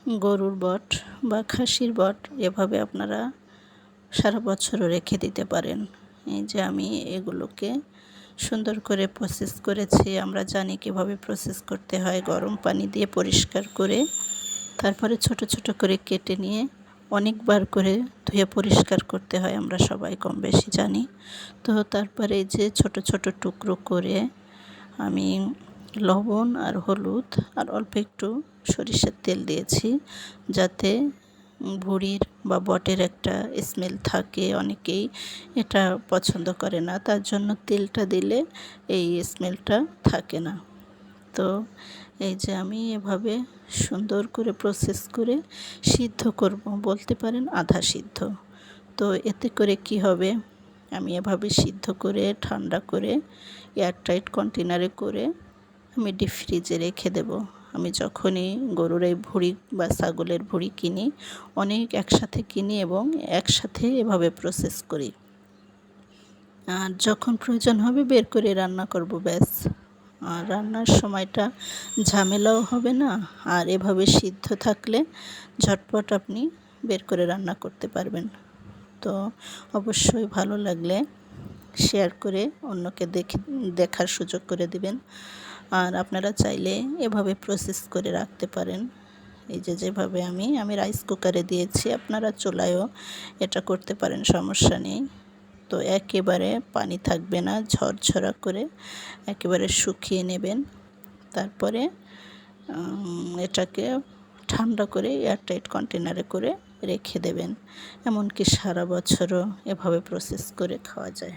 গরুর বট বা খাসির বট এভাবে আপনারা সারা বছরও রেখে দিতে পারেন। এই যে আমি এগুলোকে সুন্দর করে প্রসেস করেছি। আমরা জানি কীভাবে প্রসেস করতে হয়। গরম পানি দিয়ে পরিষ্কার করে তারপরে ছোট ছোট করে কেটে নিয়ে অনেকবার করে ধুয়ে পরিষ্কার করতে হয়, আমরা সবাই কম বেশি জানি। তো তারপরে এই যে ছোট ছোট টুকরো করে আমি লবণ আর হলুদ আর অল্প একটু সরিষার তেল দিয়েছি, যাতে ভুঁড়ির বা বটের একটা স্মেল থাকে। অনেকেই এটা পছন্দ করে না, তার জন্য তেলটা দিলে এই স্মেলটা থাকে না। তো এই যে আমি এভাবে সুন্দর করে প্রসেস করে সিদ্ধ করব, বলতে পারেন আধা সিদ্ধ। তো এতে করে কি হবে, আমি এভাবে সিদ্ধ করে ঠান্ডা করে এয়ারটাইট কন্টেনারে করে আমি ডিপ ফ্রিজে রেখে দেব। আমি যখনই গরুর এই ভুঁড়ি বা ছাগলের ভুঁড়ি কিনি, অনেক একসাথে কিনি এবং একসাথে এভাবে প্রসেস করি। আর যখন প্রয়োজন হবে বের করে রান্না করব, ব্যাস। আর রান্নার সময়টা ঝামেলাও হবে না, আর এভাবে সিদ্ধ থাকলে ঝটপট আপনি বের করে রান্না করতে পারবেন। তো অবশ্যই ভালো লাগলে শেয়ার করে অন্যকে দেখার সুযোগ করে দিবেন। আর আপনারা চাইলে এভাবে প্রসেস করে রাখতে পারেন। এই যে যেভাবে আমি রাইস কুকারে দিয়েছি, আপনারা চুলায়ও এটা করতে পারেন, সমস্যা নেই। তো একেবারে পানি থাকবে না, ঝরঝরা করে একেবারে শুকিয়ে নেবেন। তারপরে এটাকে ঠান্ডা করে এয়ারটাইট কন্টেনারে করে রেখে দেবেন। এমনকি সারা বছরও এভাবে প্রসেস করে খাওয়া যায়।